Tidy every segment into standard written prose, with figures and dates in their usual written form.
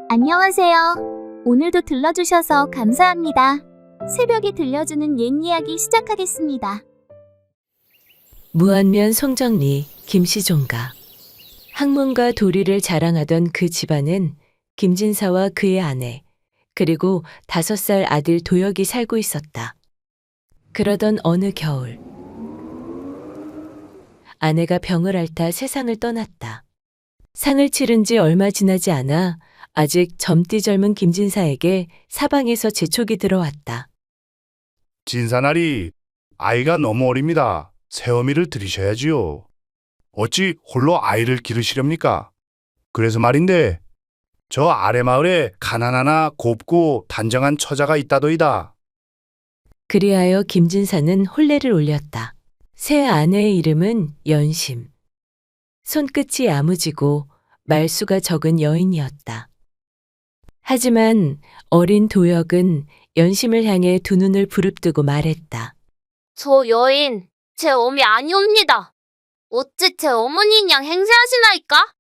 안녕하세요. 오늘도 들러주셔서 감사합니다. 새벽에 들려주는 옛 이야기 시작하겠습니다. 무안면 송정리 김시종가. 학문과 도리를 자랑하던 그 집안은 김진사와 그의 아내, 그리고 5살 아들 도혁이 살고 있었다. 그러던 어느 겨울, 아내가 병을 앓다 세상을 떠났다. 상을 치른 지 얼마 지나지 않아 아직 젊디 젊은 김진사에게 사방에서 재촉이 들어왔다. 진사나리, 아이가 너무 어립니다. 새어미를 들이셔야지요. 어찌 홀로 아이를 기르시렵니까? 그래서 말인데, 저 아래 마을에 가난하나 곱고 단정한 처자가 있다더이다. 그리하여 김진사는 혼례를 올렸다. 새 아내의 이름은 연심. 손끝이 야무지고 말수가 적은 여인이었다. 하지만 어린 도혁은 연심을 향해 두 눈을 부릅뜨고 말했다. 저 여인, 제 어미 아니옵니다. 어찌 제 어머니인 양 행세하시나이까?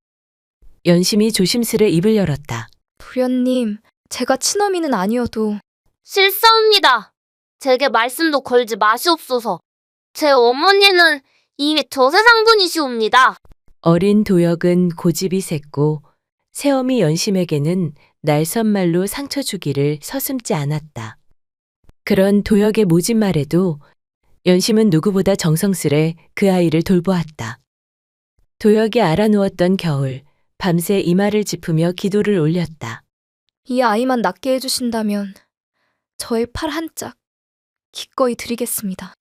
연심이 조심스레 입을 열었다. 도련님, 제가 친어미는 아니어도 실사옵니다. 제게 말씀도 걸지 마시옵소서. 제 어머니는 이미 저세상 분이시옵니다. 어린 도혁은 고집이 셌고 새어미 연심에게는 날선말로 상처 주기를 서슴지 않았다. 그런 도혁의 모진 말에도 연심은 누구보다 정성스레 그 아이를 돌보았다. 도혁이 알아누웠던 겨울, 밤새 이마를 짚으며 기도를 올렸다. 이 아이만 낫게 해주신다면 저의 팔 한 짝 기꺼이 드리겠습니다.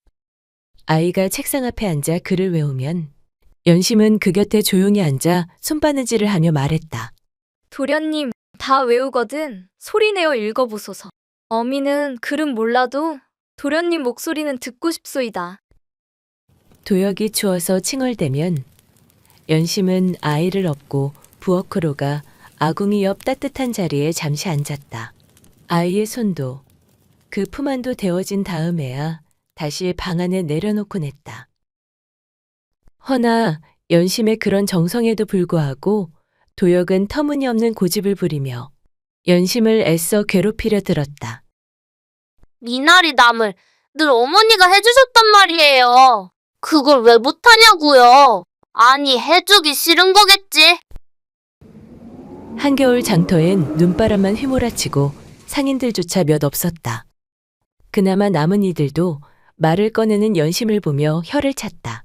아이가 책상 앞에 앉아 글을 외우면 연심은 그 곁에 조용히 앉아 손바느질을 하며 말했다. 도련님, 다 외우거든 소리내어 읽어보소서. 어미는 글은 몰라도 도련님 목소리는 듣고 싶소이다. 도혁이 추워서 칭얼대면 연심은 아이를 업고 부엌으로 가 아궁이 옆 따뜻한 자리에 잠시 앉았다. 아이의 손도 그 품 안도 데워진 다음에야 다시 방 안에 내려놓곤 했다. 허나 연심의 그런 정성에도 불구하고 도혁은 터무니없는 고집을 부리며 연심을 애써 괴롭히려 들었다. 미나리 남을 늘 어머니가 해주셨단 말이에요. 그걸 왜 못하냐고요. 아니, 해주기 싫은 거겠지. 한겨울 장터엔 눈바람만 휘몰아치고 상인들조차 몇 없었다. 그나마 남은 이들도 말을 꺼내는 연심을 보며 혀를 찼다.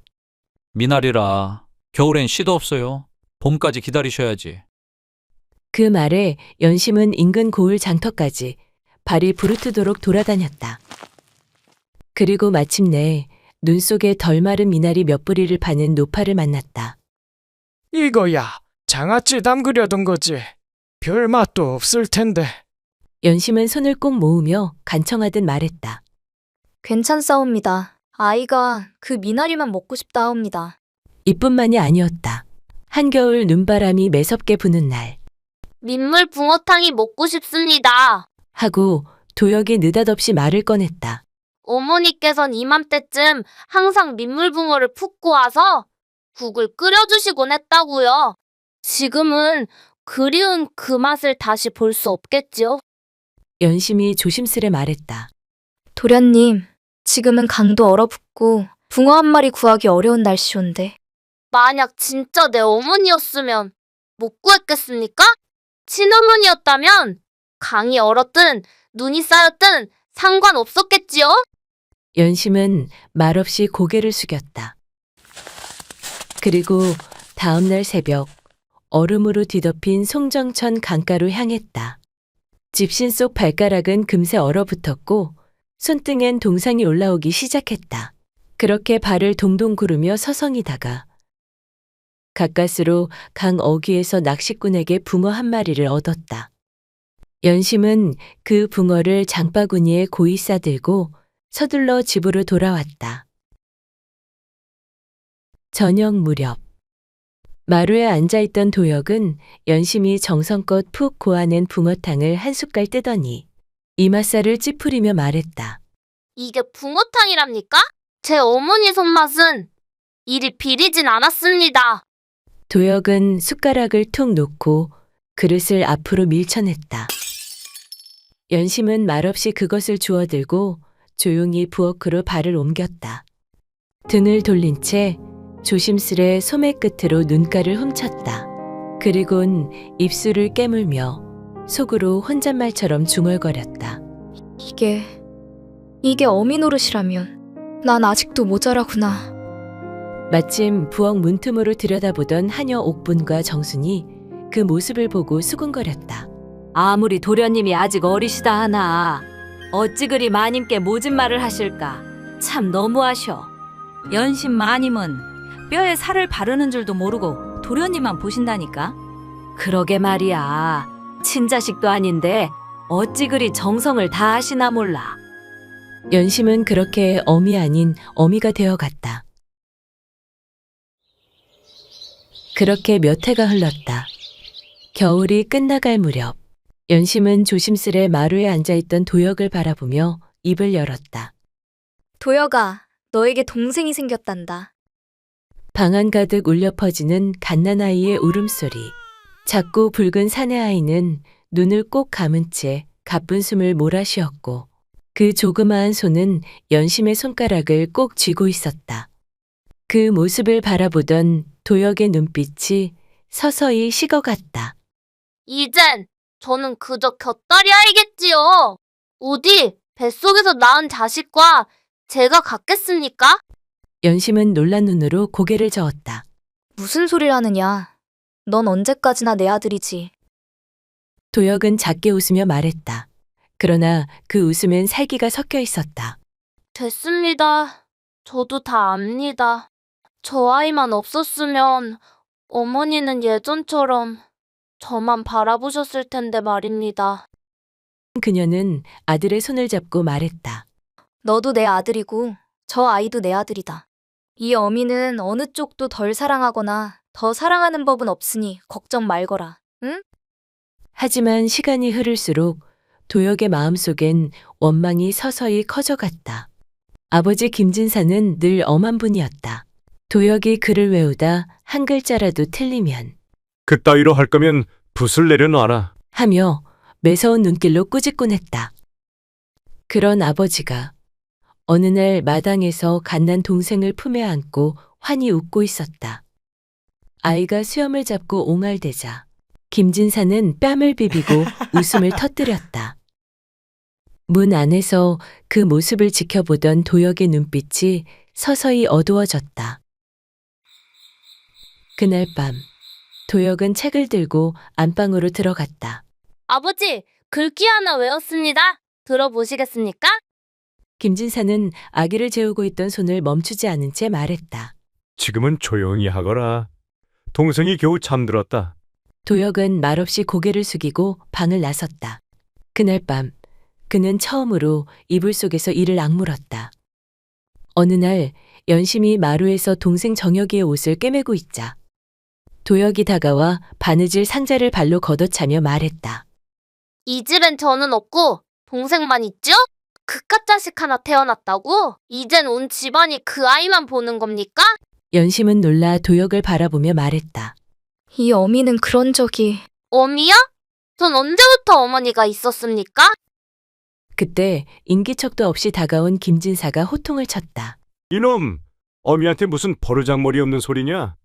미나리라, 겨울엔 씨도 없어요. 봄까지 기다리셔야지. 그 말에 연심은 인근 고을 장터까지 발이 부르트도록 돌아다녔다. 그리고 마침내 눈 속에 덜 마른 미나리 몇 부리를 파는 노파를 만났다. 이거야, 장아찌 담그려던 거지. 별 맛도 없을 텐데. 연심은 손을 꼭 모으며 간청하듯 말했다. 괜찮사옵니다. 아이가 그 미나리만 먹고 싶다옵니다. 이뿐만이 아니었다. 한겨울 눈바람이 매섭게 부는 날 민물 붕어탕이 먹고 싶습니다. 하고 도혁이 느닷없이 말을 꺼냈다. 어머니께선 이맘때쯤 항상 민물붕어를 푹 고아서 국을 끓여주시곤 했다고요. 지금은 그리운 그 맛을 다시 볼 수 없겠지요. 연심이 조심스레 말했다. 도련님, 지금은 강도 얼어붙고 붕어 한 마리 구하기 어려운 날씨온데 만약 진짜 내 어머니였으면 못 구했겠습니까? 친어머니였다면 강이 얼었든 눈이 쌓였든 상관없었겠지요? 연심은 말없이 고개를 숙였다. 그리고 다음날 새벽 얼음으로 뒤덮인 송정천 강가로 향했다. 집신 속 발가락은 금세 얼어붙었고 손등엔 동상이 올라오기 시작했다. 그렇게 발을 동동 구르며 서성이다가 가까스로 강 어귀에서 낚시꾼에게 붕어 한 마리를 얻었다. 연심은 그 붕어를 장바구니에 고이 싸들고 서둘러 집으로 돌아왔다. 저녁 무렵 마루에 앉아있던 도혁은 연심이 정성껏 푹 고아낸 붕어탕을 한 숟갈 뜨더니 이맛살을 찌푸리며 말했다. 이게 붕어탕이랍니까? 제 어머니 손맛은 이리 비리진 않았습니다. 도혁은 숟가락을 툭 놓고 그릇을 앞으로 밀쳐냈다. 연심은 말없이 그것을 주워들고 조용히 부엌으로 발을 옮겼다. 등을 돌린 채 조심스레 소매 끝으로 눈가를 훔쳤다. 그리곤 입술을 깨물며 속으로 혼잣말처럼 중얼거렸다. 이게 어미 노릇이라면 난 아직도 모자라구나. 마침 부엌 문틈으로 들여다보던 하녀 옥분과 정순이 그 모습을 보고 수군거렸다. 아무리 도련님이 아직 어리시다 하나 어찌 그리 마님께 모진 말을 하실까? 참 너무하셔. 연신 마님은 뼈에 살을 바르는 줄도 모르고 도련님만 보신다니까? 그러게 말이야. 친자식도 아닌데 어찌 그리 정성을 다하시나 몰라. 연심은 그렇게 어미 아닌 어미가 되어갔다. 그렇게 몇 해가 흘렀다. 겨울이 끝나갈 무렵 연심은 조심스레 마루에 앉아있던 도역을 바라보며 입을 열었다. 도혁아, 너에게 동생이 생겼단다. 방 안 가득 울려 퍼지는 갓난아이의 울음소리. 작고 붉은 사내아이는 눈을 꼭 감은 채 가쁜 숨을 몰아쉬었고 그 조그마한 손은 연심의 손가락을 꼭 쥐고 있었다. 그 모습을 바라보던 도역의 눈빛이 서서히 식어갔다. 이젠 저는 그저 곁다리 아이겠지요. 어디 뱃속에서 낳은 자식과 제가 같겠습니까? 연심은 놀란 눈으로 고개를 저었다. 무슨 소리를 하느냐. 넌 언제까지나 내 아들이지. 도역은 작게 웃으며 말했다. 그러나 그 웃음엔 살기가 섞여 있었다. 됐습니다. 저도 다 압니다. 저 아이만 없었으면 어머니는 예전처럼 저만 바라보셨을 텐데 말입니다. 그녀는 아들의 손을 잡고 말했다. 너도 내 아들이고 저 아이도 내 아들이다. 이 어미는 어느 쪽도 덜 사랑하거나 더 사랑하는 법은 없으니 걱정 말거라. 응? 하지만 시간이 흐를수록 도역의 마음속엔 원망이 서서히 커져갔다. 아버지 김진사는 늘 엄한 분이었다. 도역이 글을 외우다 한 글자라도 틀리면 그따위로 할 거면 붓을 내려놔라. 하며 매서운 눈길로 꾸짖곤 했다. 그런 아버지가 어느 날 마당에서 갓난 동생을 품에 안고 환히 웃고 있었다. 아이가 수염을 잡고 옹알대자 김진사는 뺨을 비비고 웃음을 터뜨렸다. 문 안에서 그 모습을 지켜보던 도역의 눈빛이 서서히 어두워졌다. 그날 밤 도역은 책을 들고 안방으로 들어갔다. 아버지, 글귀 하나 외웠습니다. 들어보시겠습니까? 김진사는 아기를 재우고 있던 손을 멈추지 않은 채 말했다. 지금은 조용히 하거라. 동생이 겨우 잠들었다. 도역은 말없이 고개를 숙이고 방을 나섰다. 그날 밤 그는 처음으로 이불 속에서 이를 악물었다. 어느 날 연심이 마루에서 동생 정혁이의 옷을 꿰매고 있자 도역이 다가와 바느질 상자를 발로 걷어차며 말했다. 이 집엔 저는 없고 동생만 있죠? 그깟 자식 하나 태어났다고? 이젠 온 집안이 그 아이만 보는 겁니까? 연심은 놀라 도역을 바라보며 말했다. 이 어미는 그런 적이... 어미요? 전 언제부터 어머니가 있었습니까? 그때 인기척도 없이 다가온 김진사가 호통을 쳤다. 이놈, 어미한테 무슨 버르장머리 없는 소리냐?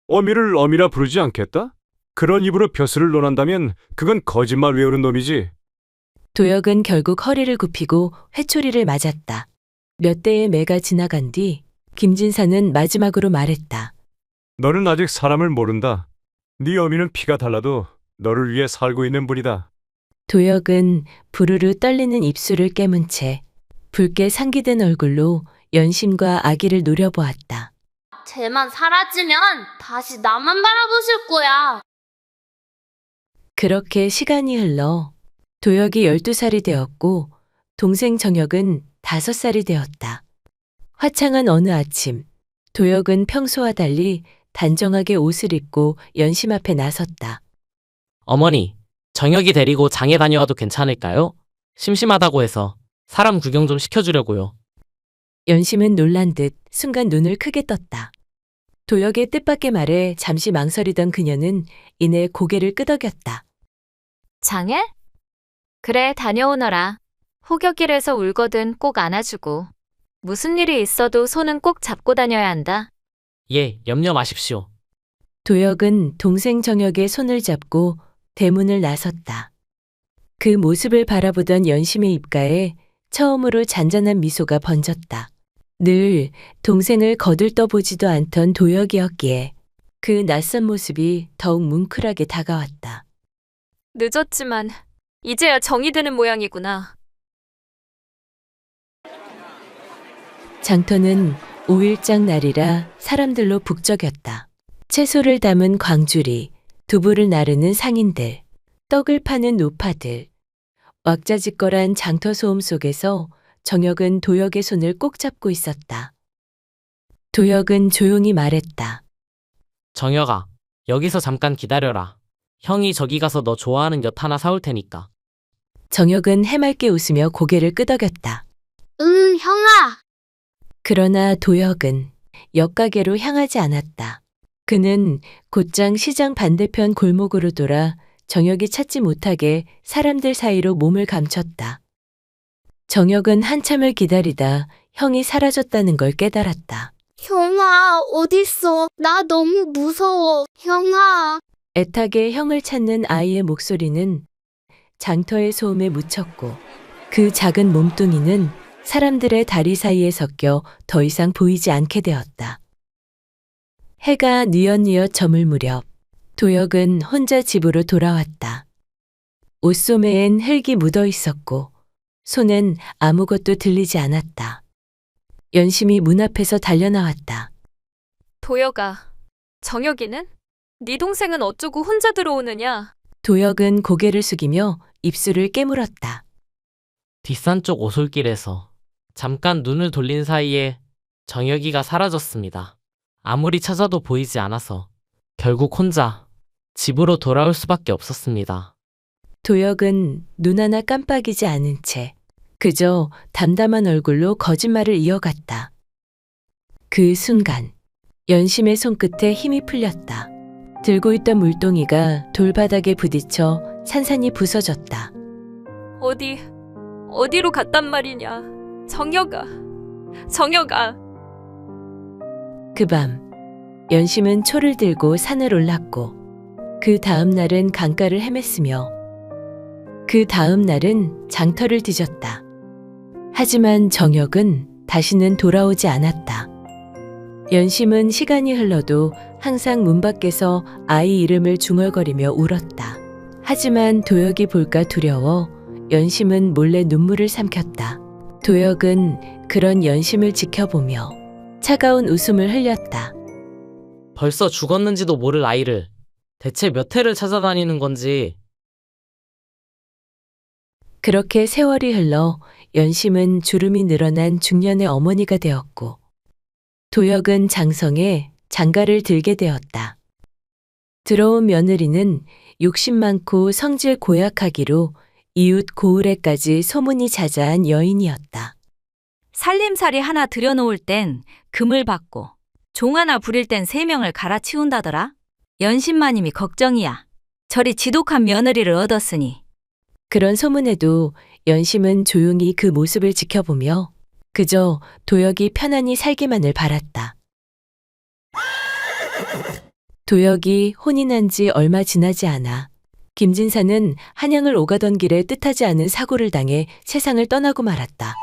어미를 어미라 부르지 않겠다? 그런 입으로 벼슬을 논한다면 그건 거짓말 외우는 놈이지. 도역은 결국 허리를 굽히고 회초리를 맞았다. 몇 대의 매가 지나간 뒤 김진사는 마지막으로 말했다. 너는 아직 사람을 모른다. 네 어미는 피가 달라도 너를 위해 살고 있는 분이다. 도역은 부르르 떨리는 입술을 깨문 채 붉게 상기된 얼굴로 연심과 아기를 노려보았다. 쟤만 사라지면 다시 나만 바라보실 거야. 그렇게 시간이 흘러 도역이 12살이 되었고 동생 정혁은 5살이 되었다. 화창한 어느 아침, 도역은 평소와 달리 단정하게 옷을 입고 연심 앞에 나섰다. 어머니, 정혁이 데리고 장에 다녀와도 괜찮을까요? 심심하다고 해서 사람 구경 좀 시켜주려고요. 연심은 놀란 듯 순간 눈을 크게 떴다. 도역의 뜻밖의 말에 잠시 망설이던 그녀는 이내 고개를 끄덕였다. 장애? 그래, 다녀오너라. 호격길에서 울거든 꼭 안아주고. 무슨 일이 있어도 손은 꼭 잡고 다녀야 한다. 예, 염려 마십시오. 도역은 동생 정혁의 손을 잡고 대문을 나섰다. 그 모습을 바라보던 연심의 입가에 처음으로 잔잔한 미소가 번졌다. 늘 동생을 거들떠보지도 않던 도역이었기에 그 낯선 모습이 더욱 뭉클하게 다가왔다. 늦었지만 이제야 정이 드는 모양이구나. 장터는 5일장 날이라 사람들로 북적였다. 채소를 담은 광주리, 두부를 나르는 상인들, 떡을 파는 노파들, 왁자지껄한 장터 소음 속에서 정혁은 도역의 손을 꼭 잡고 있었다. 도역은 조용히 말했다. 정혁아, 여기서 잠깐 기다려라. 형이 저기 가서 너 좋아하는 엿 하나 사올 테니까. 정혁은 해맑게 웃으며 고개를 끄덕였다. 응, 형아. 그러나 도역은 엿가게로 향하지 않았다. 그는 곧장 시장 반대편 골목으로 돌아 정혁이 찾지 못하게 사람들 사이로 몸을 감췄다. 정혁은 한참을 기다리다 형이 사라졌다는 걸 깨달았다. 형아, 어딨어? 나 너무 무서워. 형아. 애타게 형을 찾는 아이의 목소리는 장터의 소음에 묻혔고 그 작은 몸뚱이는 사람들의 다리 사이에 섞여 더 이상 보이지 않게 되었다. 해가 뉘엿뉘엿 저물 무렵 도역은 혼자 집으로 돌아왔다. 옷소매엔 흙이 묻어 있었고 손엔 아무것도 들리지 않았다. 연심이 문 앞에서 달려나왔다. 도혁아, 정혁이는? 네 동생은 어쩌고 혼자 들어오느냐? 도역은 고개를 숙이며 입술을 깨물었다. 뒷산 쪽 오솔길에서 잠깐 눈을 돌린 사이에 정혁이가 사라졌습니다. 아무리 찾아도 보이지 않아서 결국 혼자 집으로 돌아올 수밖에 없었습니다. 도역은 눈 하나 깜빡이지 않은 채 그저 담담한 얼굴로 거짓말을 이어갔다. 그 순간 연심의 손끝에 힘이 풀렸다. 들고 있던 물동이가 돌바닥에 부딪혀 산산이 부서졌다. 어디로 갔단 말이냐? 정혁아. 그 밤 연심은 초를 들고 산을 올랐고 그 다음 날은 강가를 헤맸으며 그 다음 날은 장터를 뒤졌다. 하지만 정혁은 다시는 돌아오지 않았다. 연심은 시간이 흘러도 항상 문 밖에서 아이 이름을 중얼거리며 울었다. 하지만 도역이 볼까 두려워 연심은 몰래 눈물을 삼켰다. 도역은 그런 연심을 지켜보며 차가운 웃음을 흘렸다. 벌써 죽었는지도 모를 아이를 대체 몇 해를 찾아다니는 건지. 그렇게 세월이 흘러 연심은 주름이 늘어난 중년의 어머니가 되었고 도역은 장성에 장가를 들게 되었다. 들어온 며느리는 욕심 많고 성질 고약하기로 이웃 고을에까지 소문이 자자한 여인이었다. 살림살이 하나 들여놓을 땐 금을 받고 종 하나 부릴 땐 3명을 갈아치운다더라. 연신마님이 걱정이야. 저리 지독한 며느리를 얻었으니. 그런 소문에도 연심은 조용히 그 모습을 지켜보며 그저 도역이 편안히 살기만을 바랐다. 도역이 혼이 난 지 얼마 지나지 않아 김진사는 한양을 오가던 길에 뜻하지 않은 사고를 당해 세상을 떠나고 말았다.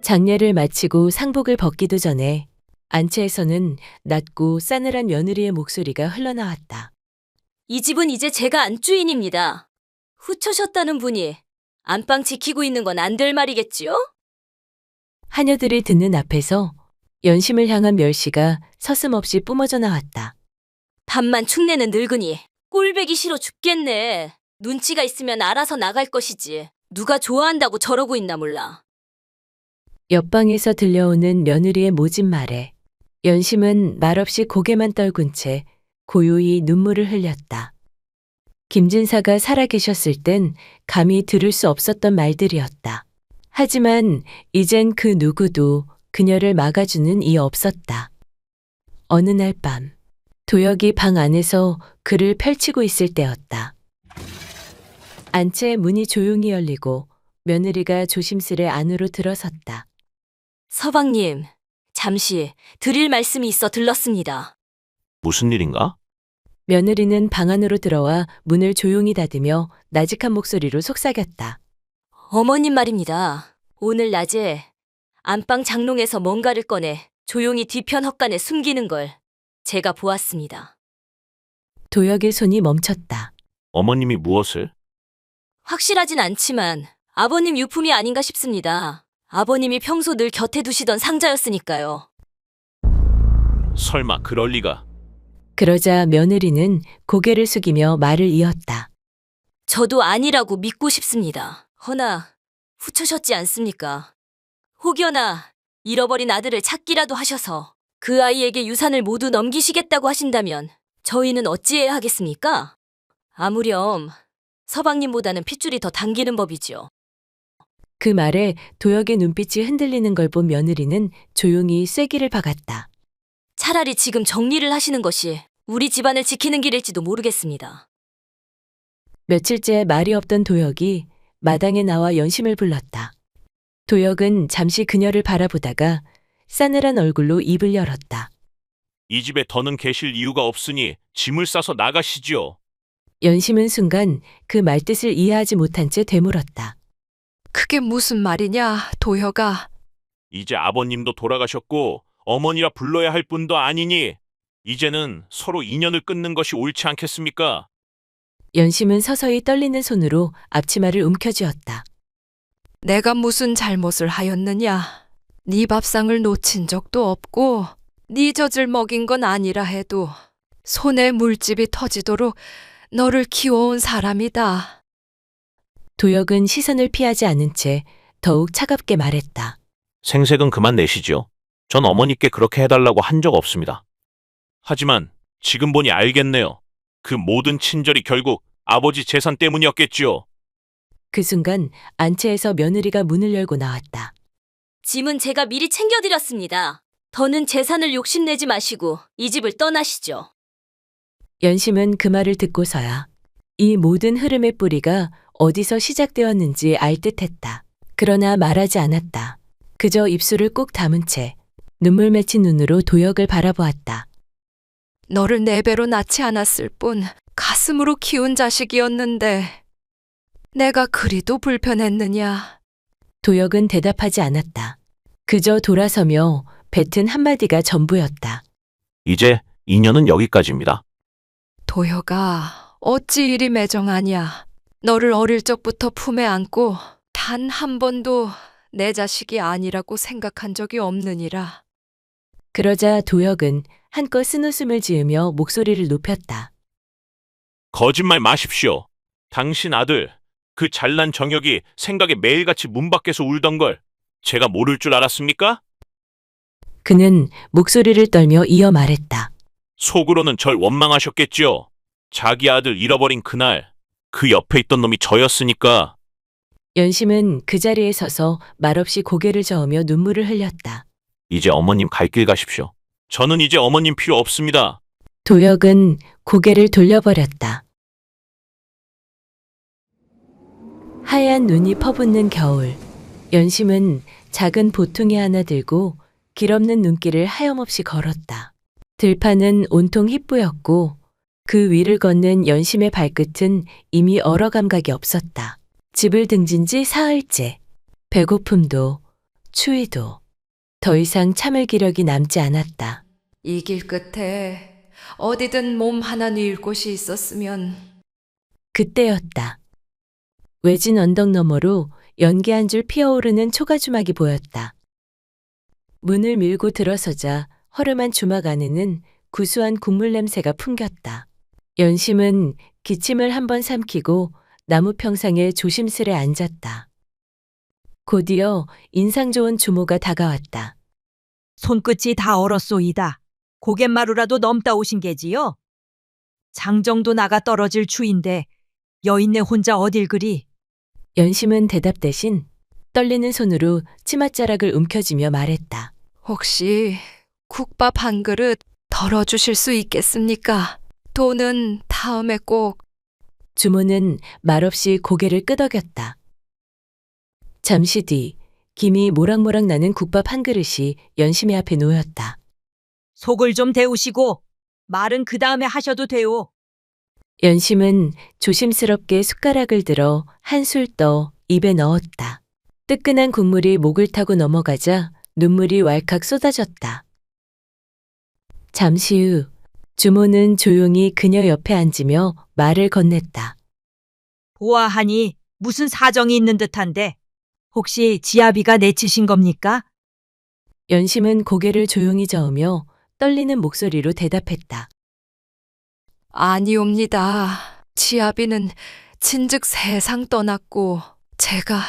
장례를 마치고 상복을 벗기도 전에 안채에서는 낮고 싸늘한 며느리의 목소리가 흘러나왔다. 이 집은 이제 제가 안주인입니다. 후처셨다는 분이 안방 지키고 있는 건 안 될 말이겠지요? 하녀들이 듣는 앞에서 연심을 향한 멸시가 서슴없이 뿜어져 나왔다. 밥만 축내는 늙은이 꼴배기 싫어 죽겠네. 눈치가 있으면 알아서 나갈 것이지. 누가 좋아한다고 저러고 있나 몰라. 옆방에서 들려오는 며느리의 모진 말에 연심은 말없이 고개만 떨군 채 고요히 눈물을 흘렸다. 김진사가 살아계셨을 땐 감히 들을 수 없었던 말들이었다. 하지만 이젠 그 누구도 그녀를 막아주는 이 없었다. 어느 날 밤, 도혁이 방 안에서 글을 펼치고 있을 때였다. 안채의 문이 조용히 열리고 며느리가 조심스레 안으로 들어섰다. 서방님, 잠시 드릴 말씀이 있어 들렀습니다. 무슨 일인가? 며느리는 방 안으로 들어와 문을 조용히 닫으며 나직한 목소리로 속삭였다. 어머님 말입니다. 오늘 낮에 안방 장롱에서 뭔가를 꺼내 조용히 뒤편 헛간에 숨기는 걸 제가 보았습니다. 도혁의 손이 멈췄다. 어머님이 무엇을? 확실하진 않지만 아버님 유품이 아닌가 싶습니다. 아버님이 평소 늘 곁에 두시던 상자였으니까요. 설마 그럴 리가. 그러자 며느리는 고개를 숙이며 말을 이었다. 저도 아니라고 믿고 싶습니다. 허나 후처셨지 않습니까? 혹여나 잃어버린 아들을 찾기라도 하셔서 그 아이에게 유산을 모두 넘기시겠다고 하신다면 저희는 어찌해야 하겠습니까? 아무렴 서방님보다는 핏줄이 더 당기는 법이지요. 그 말에 도혁의 눈빛이 흔들리는 걸 본 며느리는 조용히 쐐기를 박았다. 차라리 지금 정리를 하시는 것이 우리 집안을 지키는 길일지도 모르겠습니다. 며칠째 말이 없던 도혁이 마당에 나와 연심을 불렀다. 도혁은 잠시 그녀를 바라보다가 싸늘한 얼굴로 입을 열었다. 이 집에 더는 계실 이유가 없으니 짐을 싸서 나가시지요. 연심은 순간 그 말뜻을 이해하지 못한 채 되물었다. 그게 무슨 말이냐, 도혁아. 이제 아버님도 돌아가셨고 어머니라 불러야 할 분도 아니니 이제는 서로 인연을 끊는 것이 옳지 않겠습니까? 연심은 서서히 떨리는 손으로 앞치마를 움켜쥐었다. 내가 무슨 잘못을 하였느냐. 네 밥상을 놓친 적도 없고 네 젖을 먹인 건 아니라 해도 손에 물집이 터지도록 너를 키워온 사람이다. 도혁은 시선을 피하지 않은 채 더욱 차갑게 말했다. 생색은 그만 내시지요. 전 어머니께 그렇게 해달라고 한 적 없습니다. 하지만 지금 보니 알겠네요. 그 모든 친절이 결국 아버지 재산 때문이었겠지요. 그 순간 안채에서 며느리가 문을 열고 나왔다. 짐은 제가 미리 챙겨드렸습니다. 더는 재산을 욕심내지 마시고 이 집을 떠나시죠. 연심은 그 말을 듣고서야 이 모든 흐름의 뿌리가 어디서 시작되었는지 알 듯했다. 그러나 말하지 않았다. 그저 입술을 꼭 다문 채 눈물 맺힌 눈으로 도혁을 바라보았다. 너를 내 배로 낳지 않았을 뿐 가슴으로 키운 자식이었는데 내가 그리도 불편했느냐. 도혁은 대답하지 않았다. 그저 돌아서며 뱉은 한마디가 전부였다. 이제 인연은 여기까지입니다. 도혁아, 어찌 이리 매정하냐. 너를 어릴 적부터 품에 안고 단 한 번도 내 자식이 아니라고 생각한 적이 없느니라. 그러자 도혁은 한껏 쓴웃음을 지으며 목소리를 높였다. 거짓말 마십시오. 당신 아들, 그 잘난 정혁이 생각에 매일같이 문 밖에서 울던 걸 제가 모를 줄 알았습니까? 그는 목소리를 떨며 이어 말했다. 속으로는 절 원망하셨겠지요. 자기 아들 잃어버린 그날 그 옆에 있던 놈이 저였으니까. 연심은 그 자리에 서서 말없이 고개를 저으며 눈물을 흘렸다. 이제 어머님 갈 길 가십시오. 저는 이제 어머님 필요 없습니다. 도혁은 고개를 돌려버렸다. 하얀 눈이 퍼붓는 겨울. 연심은 작은 보퉁이 하나 들고 길없는 눈길을 하염없이 걸었다. 들판은 온통 희뿌였고 그 위를 걷는 연심의 발끝은 이미 얼어 감각이 없었다. 집을 등진 지 사흘째. 배고픔도 추위도 더 이상 참을 기력이 남지 않았다. 이 길 끝에 어디든 몸 하나 뉘을 곳이 있었으면. 그때였다. 외진 언덕 너머로 연기 한 줄 피어오르는 초가주막이 보였다. 문을 밀고 들어서자 허름한 주막 안에는 구수한 국물 냄새가 풍겼다. 연심은 기침을 한번 삼키고 나무 평상에 조심스레 앉았다. 곧이어 인상 좋은 주모가 다가왔다. 손끝이 다 얼었소이다. 고갯마루라도 넘다 오신 게지요? 장정도 나가 떨어질 추인데 여인네 혼자 어딜 그리? 연심은 대답 대신 떨리는 손으로 치맛자락을 움켜쥐며 말했다. 혹시 국밥 한 그릇 덜어주실 수 있겠습니까? 돈은 다음에 꼭. 주모는 말없이 고개를 끄덕였다. 잠시 뒤 김이 모락모락 나는 국밥 한 그릇이 연심의 앞에 놓였다. 속을 좀 데우시고 말은 그 다음에 하셔도 돼요. 연심은 조심스럽게 숟가락을 들어 한술 떠 입에 넣었다. 뜨끈한 국물이 목을 타고 넘어가자 눈물이 왈칵 쏟아졌다. 잠시 후 주모는 조용히 그녀 옆에 앉으며 말을 건넸다. 보아하니 무슨 사정이 있는 듯한데 혹시 지아비가 내치신 겁니까? 연심은 고개를 조용히 저으며 떨리는 목소리로 대답했다. 아니옵니다. 지아비는 진즉 세상 떠났고 제가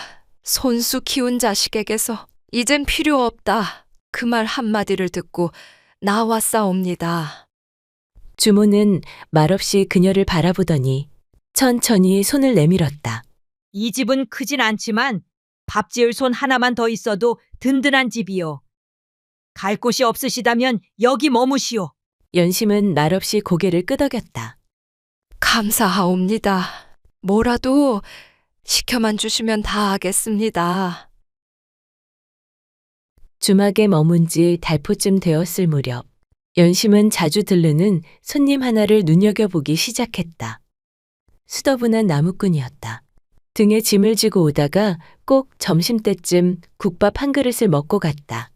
손수 키운 자식에게서 이젠 필요 없다. 그 말 한마디를 듣고 나왔사옵니다. 주모는 말없이 그녀를 바라보더니 천천히 손을 내밀었다. 이 집은 크진 않지만 밥 지을 손 하나만 더 있어도 든든한 집이요. 갈 곳이 없으시다면 여기 머무시오. 연심은 말없이 고개를 끄덕였다. 감사하옵니다. 뭐라도 시켜만 주시면 다 하겠습니다. 주막에 머문 지 달포쯤 되었을 무렵 연심은 자주 들르는 손님 하나를 눈여겨보기 시작했다. 수더분한 나무꾼이었다. 등에 짐을 지고 오다가 꼭 점심때쯤 국밥 한 그릇을 먹고 갔다.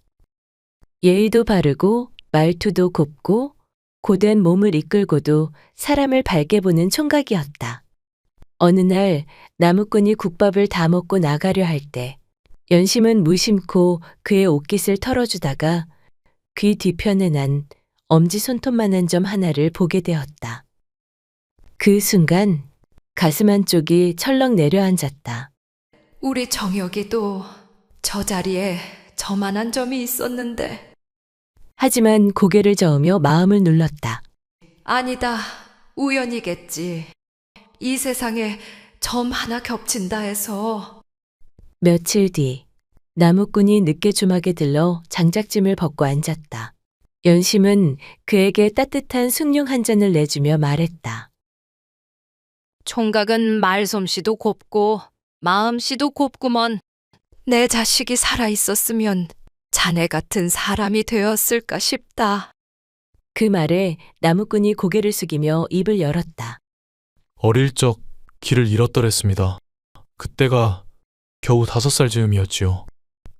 예의도 바르고 말투도 곱고 고된 몸을 이끌고도 사람을 밝게 보는 총각이었다. 어느 날 나무꾼이 국밥을 다 먹고 나가려 할 때 연심은 무심코 그의 옷깃을 털어주다가 귀 뒤편에 난 엄지손톱만한 점 하나를 보게 되었다. 그 순간 가슴 한쪽이 철렁 내려앉았다. 우리 정혁이도 저 자리에 저만한 점이 있었는데. 하지만 고개를 저으며 마음을 눌렀다. 아니다. 우연이겠지. 이 세상에 점 하나 겹친다 해서. 며칠 뒤 나무꾼이 늦게 주막에 들러 장작짐을 벗고 앉았다. 연심은 그에게 따뜻한 숭늉 한 잔을 내주며 말했다. 총각은 말솜씨도 곱고 마음씨도 곱구먼. 내 자식이 살아있었으면 자네 같은 사람이 되었을까 싶다. 그 말에 나무꾼이 고개를 숙이며 입을 열었다. 어릴 적 길을 잃었더랬습니다. 그때가 겨우 5살 즈음이었지요.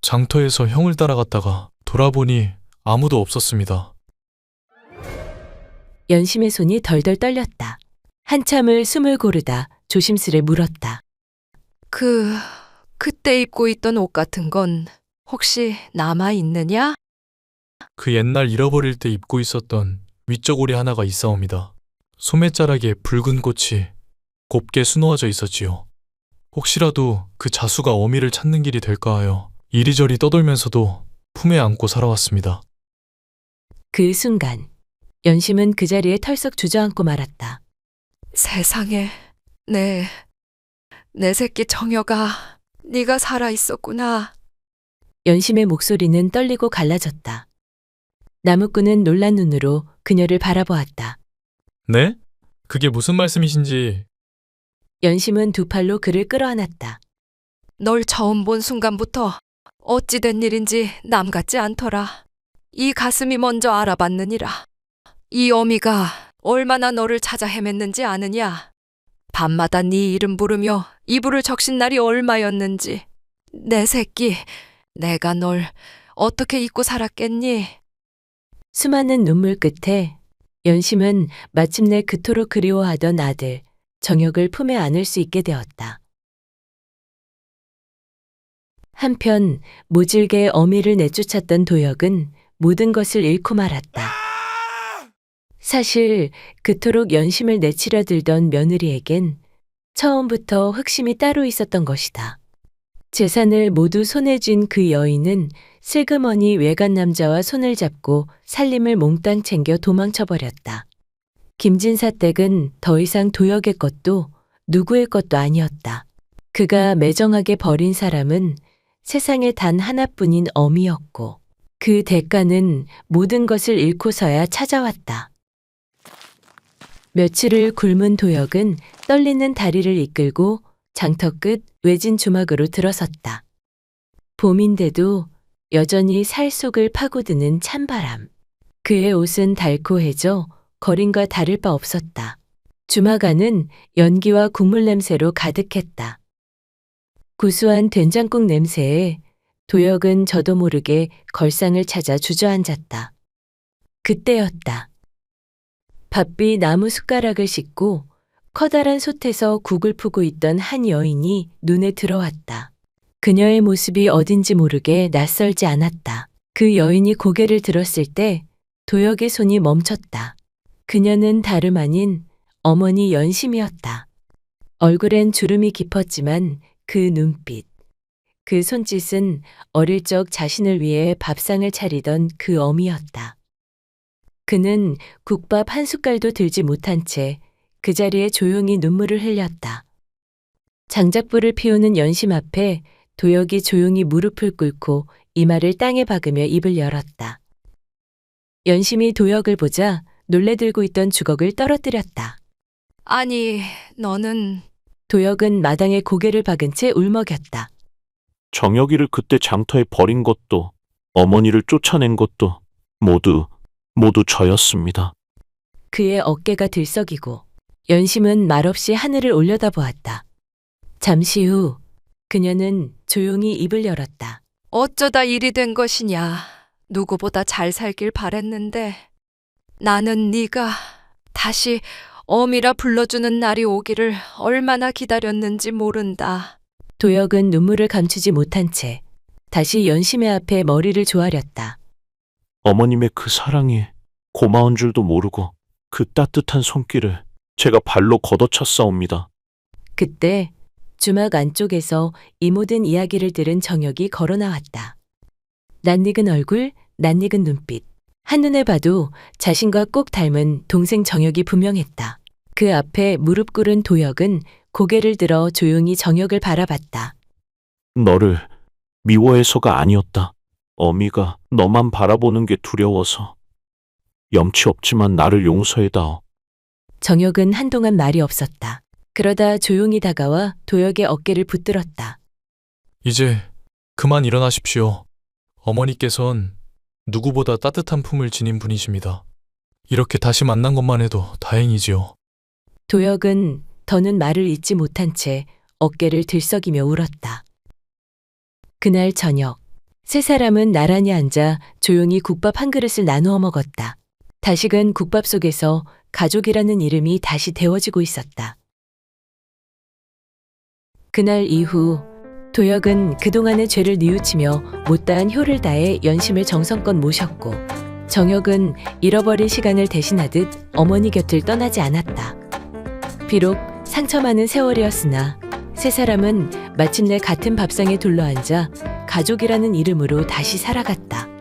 장터에서 형을 따라갔다가 돌아보니 아무도 없었습니다. 연심의 손이 덜덜 떨렸다. 한참을 숨을 고르다 조심스레 물었다. 그때 입고 있던 옷 같은 건 혹시 남아있느냐? 그 옛날 잃어버릴 때 입고 있었던 위쪽 오리 하나가 있사옵니다. 소매자락에 붉은 꽃이 곱게 수놓아져 있었지요. 혹시라도 그 자수가 어미를 찾는 길이 될까 하여 이리저리 떠돌면서도 품에 안고 살아왔습니다. 그 순간 연심은 그 자리에 털썩 주저앉고 말았다. 세상에, 내 새끼 정여가 네가 살아있었구나. 연심의 목소리는 떨리고 갈라졌다. 나무꾼은 놀란 눈으로 그녀를 바라보았다. 네? 그게 무슨 말씀이신지. 연심은 두 팔로 그를 끌어안았다. 널 처음 본 순간부터 어찌 된 일인지 남 같지 않더라. 이 가슴이 먼저 알아봤느니라. 이 어미가 얼마나 너를 찾아 헤맸는지 아느냐. 밤마다 네 이름 부르며 이불을 적신 날이 얼마였는지. 내 새끼, 내가 널 어떻게 잊고 살았겠니? 수많은 눈물 끝에 연심은 마침내 그토록 그리워하던 아들 정혁을 품에 안을 수 있게 되었다. 한편 모질게 어미를 내쫓았던 도혁은 모든 것을 잃고 말았다. 사실 그토록 연심을 내치려 들던 며느리에겐 처음부터 흑심이 따로 있었던 것이다. 재산을 모두 손에 쥔 그 여인은 슬그머니 외간 남자와 손을 잡고 살림을 몽땅 챙겨 도망쳐버렸다. 김진사 댁은 더 이상 도혁의 것도 누구의 것도 아니었다. 그가 매정하게 버린 사람은 세상에 단 하나뿐인 어미였고 그 대가는 모든 것을 잃고서야 찾아왔다. 며칠을 굶은 도혁은 떨리는 다리를 이끌고 장터 끝 외진 주막으로 들어섰다. 봄인데도 여전히 살 속을 파고드는 찬바람. 그의 옷은 달코해져 거린과 다를 바 없었다. 주막 안은 연기와 국물 냄새로 가득했다. 구수한 된장국 냄새에 도혁은 저도 모르게 걸상을 찾아 주저앉았다. 그때였다. 바삐 나무 숟가락을 씻고 커다란 솥에서 국을 푸고 있던 한 여인이 눈에 들어왔다. 그녀의 모습이 어딘지 모르게 낯설지 않았다. 그 여인이 고개를 들었을 때 도혁의 손이 멈췄다. 그녀는 다름 아닌 어머니 연심이었다. 얼굴엔 주름이 깊었지만 그 눈빛, 그 손짓은 어릴 적 자신을 위해 밥상을 차리던 그 어미였다. 그는 국밥 한 숟갈도 들지 못한 채 그 자리에 조용히 눈물을 흘렸다. 장작불을 피우는 연심 앞에 도혁이 조용히 무릎을 꿇고 이마를 땅에 박으며 입을 열었다. 연심이 도혁을 보자 놀래들고 있던 주걱을 떨어뜨렸다. 아니, 너는 도혁은 마당에 고개를 박은 채 울먹였다. 정혁이를 그때 장터에 버린 것도 어머니를 쫓아낸 것도 모두 저였습니다. 그의 어깨가 들썩이고 연심은 말없이 하늘을 올려다보았다. 잠시 후 그녀는 조용히 입을 열었다. 어쩌다 일이 된 것이냐. 누구보다 잘 살길 바랬는데 나는 네가 다시 어미라 불러주는 날이 오기를 얼마나 기다렸는지 모른다. 도혁은 눈물을 감추지 못한 채 다시 연심의 앞에 머리를 조아렸다. 어머님의 그 사랑이 고마운 줄도 모르고 그 따뜻한 손길을 제가 발로 걷어찼사옵니다. 그때 주막 안쪽에서 이 모든 이야기를 들은 정혁이 걸어 나왔다. 낯익은 얼굴, 낯익은 눈빛. 한눈에 봐도 자신과 꼭 닮은 동생 정혁이 분명했다. 그 앞에 무릎 꿇은 도혁은 고개를 들어 조용히 정혁을 바라봤다. 너를 미워해서가 아니었다. 어미가 너만 바라보는 게 두려워서. 염치 없지만 나를 용서해다오. 정혁은 한동안 말이 없었다. 그러다 조용히 다가와 도혁의 어깨를 붙들었다. 이제 그만 일어나십시오. 어머니께선 누구보다 따뜻한 품을 지닌 분이십니다. 이렇게 다시 만난 것만 해도 다행이지요. 도혁은 더는 말을 잇지 못한 채 어깨를 들썩이며 울었다. 그날 저녁, 세 사람은 나란히 앉아 조용히 국밥 한 그릇을 나누어 먹었다. 다식은 국밥 속에서 가족이라는 이름이 다시 데워지고 있었다. 그날 이후 도혁은 그동안의 죄를 뉘우치며 못다한 효를 다해 연심을 정성껏 모셨고 정혁은 잃어버린 시간을 대신하듯 어머니 곁을 떠나지 않았다. 비록 상처 많은 세월이었으나 세 사람은 마침내 같은 밥상에 둘러앉아 가족이라는 이름으로 다시 살아갔다.